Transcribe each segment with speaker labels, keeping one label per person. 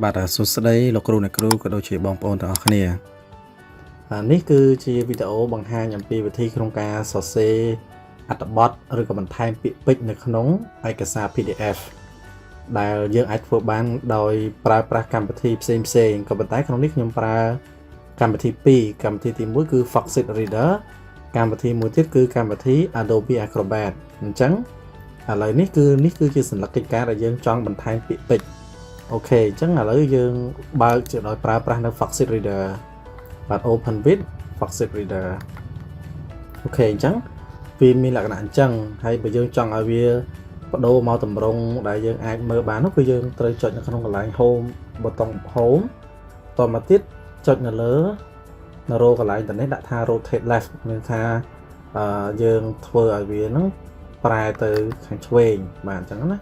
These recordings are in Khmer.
Speaker 1: បាទសួស្តីលោកគ្រូអ្នកគ្រូក៏ដូចជាបងប្អូនទាំងអស់គ្នានេះគឺជាវីដេអូបង្ហាញអំពីវិធីក្នុងការសរសេរអត្ថបទឬក៏បន្ថែមពាក្យពេចន៍នៅក្នុងឯកសារ PDF ដែលយើងអាចធ្វើបានដោយប្រើប្រាស់កម្មវិធីផ្សេងៗក៏ប៉ុន្តែក្នុងនេះខ្ញុំប្រើកម្មវិធី2កម្មវិធីទី1គឺ Foxit Reader កម្មវិធីមួយទៀតគឺកម្មវិធី Adobe Acrobat អញ្ចឹងឥឡូវនេះគឺជាសញ្ញាកិច្ចការដែលយើងចង់បន្ថែមពាក្យពេចន៍អូខេអញ្ចឹងឥឡូវយើងបើកជាដោយប្រើប្រាស់នៅ Foxit Reader បាទ Open with Foxit Reader អូខេអញ្ចឹងវាមានលក្ខណៈអញ្ចឹងហើយបើយើងចង់ឲ្យវាបដូរមកតម្រង់ដែលយើងអាចមើលបាននោះគឺយើងត្រូវចុចនៅក្នុងកន្លែង Home ប៊ូតុង Home តមកទៀតចុចនៅលើរោកន្លែងទៅនេះដាក់ថា Rotate Left មានថាយើងធ្វើឲ្យវាហ្នឹងប្រែទៅខាងឆ្វេងបាទអញ្ចឹងណា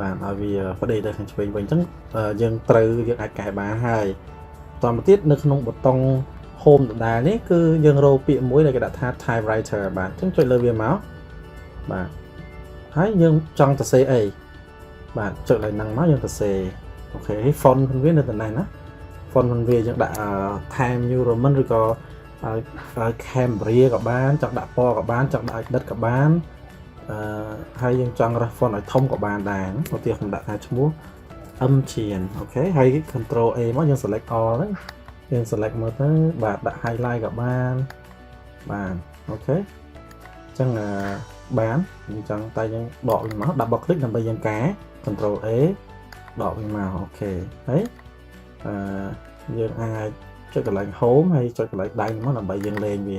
Speaker 1: បាទឲ្យវាប្តេទៅខាងឆ្វេងវិញអញ្ចឹងយើងអាចកែបានហើយតមកទៀតនៅក្នុងប៊ូតុង Home ដដែលនេះគឺយើងរកពាក្យមួយដែលគេដាក់ថា Typewriter បាទអញ្ចឹងចុចលើវាមកបាទហើយយើងចង់សរសេរអីបាទចុចលើហ្នឹងមកយើងសរសេរអូខេ font ខ្លួនវានៅតំណែងណា font ខ្លួនវាយើងដាក់ Times New Roman ឬក៏ Cambria ក៏បានចង់ដាក់ពណ៌ក៏បានចង់ដាក់ edit ក៏បានហើយយើងចង់រក font ឲ្យធំក៏បានដែរឧទាហរណ៍ខ្ញុំដាក់ថាឈ្មោះ M ជានអូខេហើយ Control A មកយើង select all ហ្នឹងយើង select មើលទៅបាទដាក់ highlight ក៏បានបាទអូខេអញ្ចឹងបានយើងចង់តែយើងដកវាមក double click ដើម្បីយើងកែ Control A ដកវាមកអូខេហើយយើងអាចចុចកន្លែង Home ហើយចុចកន្លែងដៃមកដើម្បីយើងលេងវា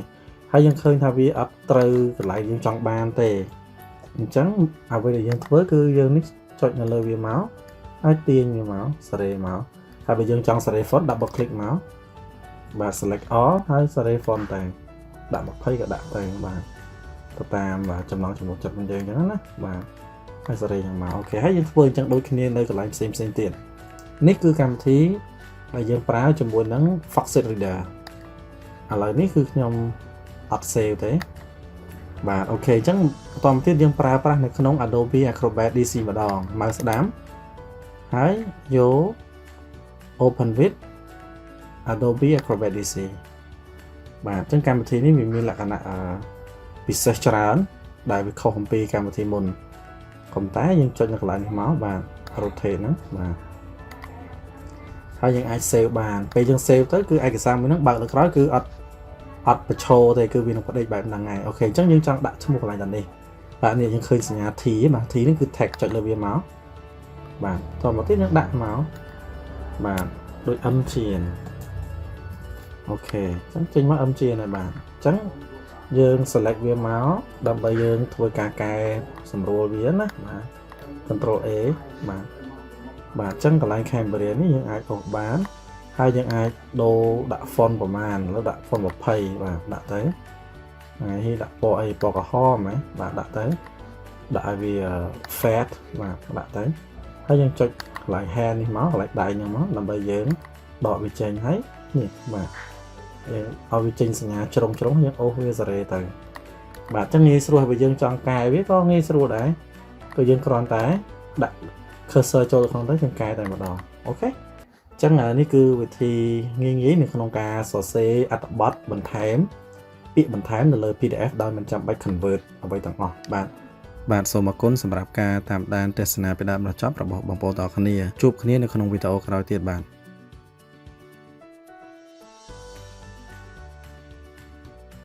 Speaker 1: ហើយយើងឃើញថាវាអត់ត្រូវកន្លែងយើងចង់បានទេអញ្ចឹងអ្វីដែលយើងធ្វើគឺយើងនេះចុចនៅលើវាមកហើយទាញវាមកសេរីមកហើយបើយើងចង់សេរី font double click មកបាទ select all ហើយសេរី font តែដាក់20ក៏ដាក់ទៅបាទទៅតាមចំណង់ចំណូលចិត្តរបស់យើងអញ្ចឹងណាបាទហើយសេរីយ៉ាងមកអូខេហើយយើងធ្វើអញ្ចឹងដូចគ្នានៅកន្លែងផ្សេងទៀតនេះគឺកម្មវិធីដែលយើងប្រើជាមួយនឹង Foxit Reader ឥឡូវនេះគឺខ្ញុំអត់ save ទេបាទអូខេអញ្ចឹងបន្តទៀតយើងប្រើប្រាស់នៅក្នុង Adobe Acrobat DC ម្ដង mouse ស្ដាំហើយយក Open with Adobe Acrobat DC បាទអញ្ចឹងកម្មវិធីនេះវាមានលក្ខណៈពិសេសច្រើនដែលវាខុសអំពីកម្មវិធីមុនប៉ុន្តែយើងចុចនៅកន្លែងនេះមកបាទ rotate ហ្នឹងបាទហើយយើងអាច save បានពេលយើង save ទៅគឺឯកសារមួយហ្នឹងបើកលើក្រោយគឺអត់បញ្ឈរទេគឺវានឹងផ្ដេកបែបហ្នឹងហើយអូខេអញ្ចឹងយើងចង់ដាក់ឈ្មោះកន្លែងដល់នេះបាទនេះយើងឃើញសញ្ញា T បាទ T នេះគឺ text ចុចលើវាមកបាទតមកទៀតយើងដាក់មកបាទដូច M ជានអូខេអញ្ចឹងចេញមក M ជានហើយបាទអញ្ចឹងយើង select វាមកដើម្បីយើងធ្វើការកែសម្រួលវាណាបាទ Control A បាទអញ្ចឹងកន្លែង Cambria នេះយើងអាចអូសបានហើយយើងអាចដូរដាក់ font ប្រមាណឥឡូវដាក់ font 20បាទដាក់ទៅហើយដាក់ពណ៌អីពណ៌ក្រហមហ៎បាទដាក់ទៅដាក់ឲ្យវា fat បាទដាក់ទៅហើយយើងចុចកន្លែង hand នេះមកកន្លែងដៃហ្នឹងមកដើម្បីយើងដកវាចេញហើយនេះបាទយើងឲ្យវាចេញសញ្ញាជ្រុងយើងអូសវាសេរីទៅបាទអញ្ចឹងងាយស្រួលបើយើងចង់កែវាក៏ងាយស្រួលដែរគឺយើងគ្រាន់តែដាក់ cursor ចូលក្នុងទៅយើងកែតែម្ដងអូខេអញ្ចឹងនេះគឺវិធីងាយនៅក្នុងការសរសេរអត្ថបទបន្ថែមពាក្យបន្ថែមនៅលើ PDF ដោយមិនចាំបាច់ convert អ្វីទាំងអស់បាទសូមអរគុណសម្រាប់ការតាមដានទស្សនាពីដើមដល់ចប់របស់បងប្អូនទាំងអស់គ្នាជួបគ្នានៅក្នុងវីដេអូក្រោយទៀតបាទ